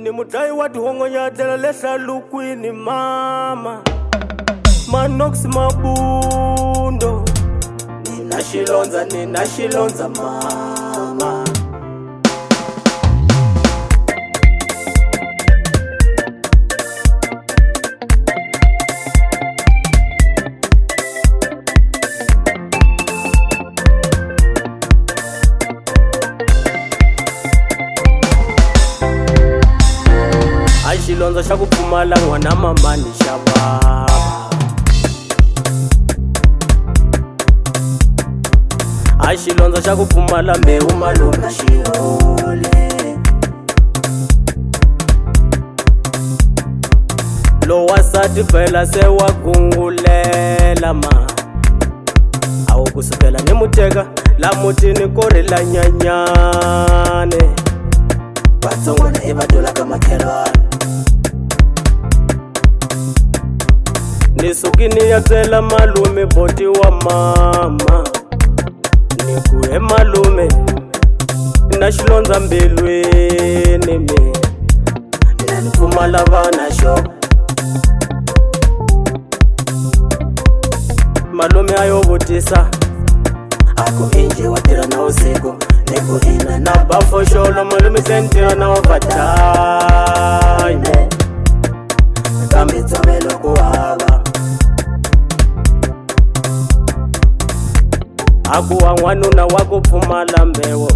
Ni mudai wa tihongo nyatela lehla lukwini mama Manox mabundo Nina shilonza mama Xilondzo xa ku pfumala n'wana mamani xa baba xilondzo xa ku pfumala mbewu malume xihole lo wasati phela se wa kungulela ma awu kusukela ni muteka la mutini ko rila nyanyane vatsongwana i vadula ka makhelwana Nisukini ya tela malume boti wa mama Nikuhe malume Na xilondza mbilwini mi Nanipfumala vana xo Malume ayo vutisa Ako inje wa tira na usiku Niku ina na bafo xolo Malume sentira na overtime Kambi tsomelo kuhava Akuwa n'wanuna wa ku pfumala mbewu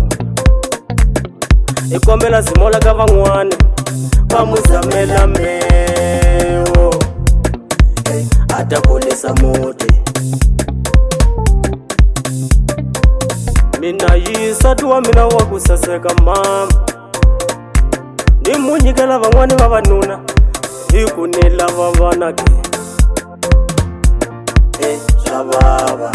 Ikombela zimola ka van'wana va muzamela mbewu Ata kulisa muti Mina yisati wa mina wa ku saseka mama Ni munyikela van'wana vavanuna Hiku ni lava vana ke swa vava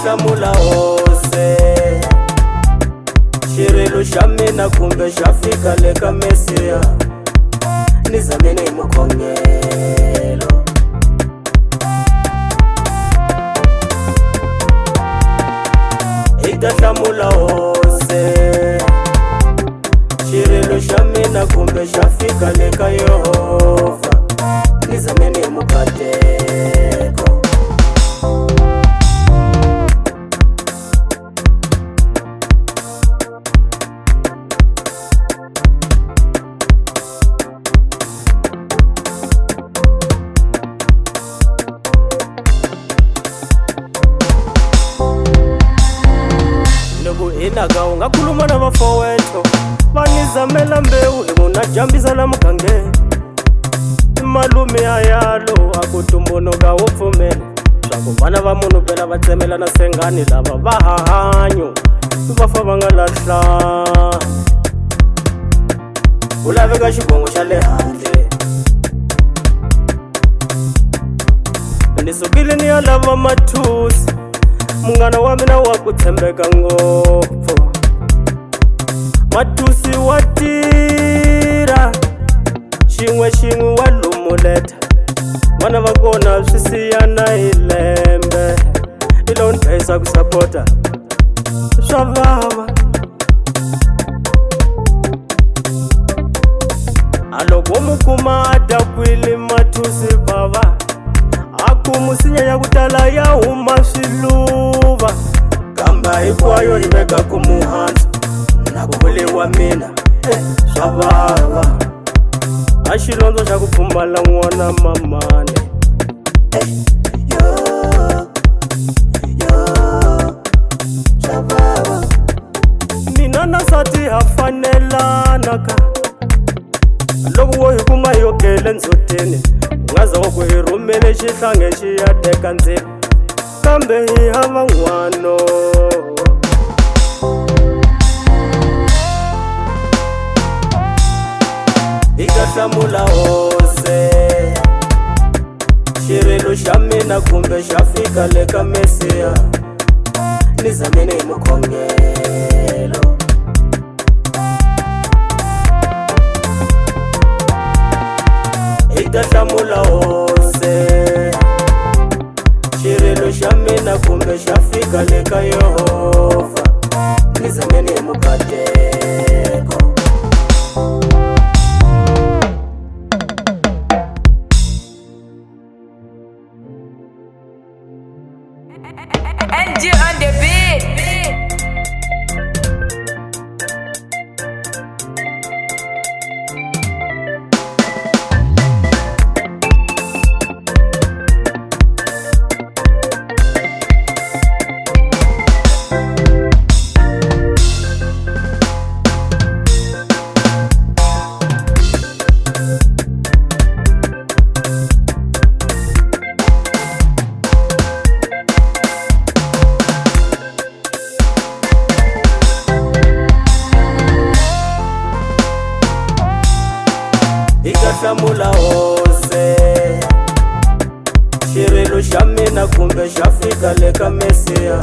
Hlamula hose Xirilo xa mina kumbe xa fika le ka Mesiya Nizameni hi mukhongelo Hita hlamula hose Xirilo xa mina kumbe xa fika le ka Yehova Nizameni hi mukhateko Inaga ungakhuluma na bafowethu Vanizamela mbewu himuna jambisa la mugangeni Malume ayalo akutumbunuka upfumela Swaku vana va munhu phela va tsemela na sengani lava va hahanyo Va fa va nga lahla Ku laveka xivongo xa le handle Nisukile ni ya lava mathusi Mungana wa mina wa ku tshembeka ngopfu Mathusi wa tira Xin'we wa lumuleta Vana va kona swi siyana hi lembe Ilo ni hlayisa ku sapota Swa vava Aloko mukuma adakwili mathusi bava Aku musinya ya kutala ya huma swiluva Kamba hinkwayo ni veka ku muhandzu Na kuvulewa mina swa vava Xilondzo xa ku pfumala n'wana mamane swa vava Mina na nsati ha fanelana ka Loko wo hi kuma hi yogele ndzhutini Ngaza wa ku hi rhumele xihlange xi ya teka ndzeni Kambe hi hava n'wano Hi ta hlamula hose Xirilo xa mina kumbe xa fika le ka Mesiya Nizameni hi mukhongelo Hi ta hlamula hose Xirilo xa mina mina kumbe xa fika le ka Yehova, nizameni mukateko. NG on the beat. Ikahlamula hose xirilo xa mina kumbe xa fika le ka Mesiya,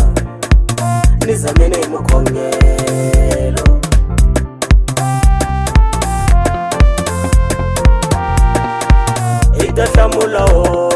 nizameni mukhongelo. Ikahlamula hose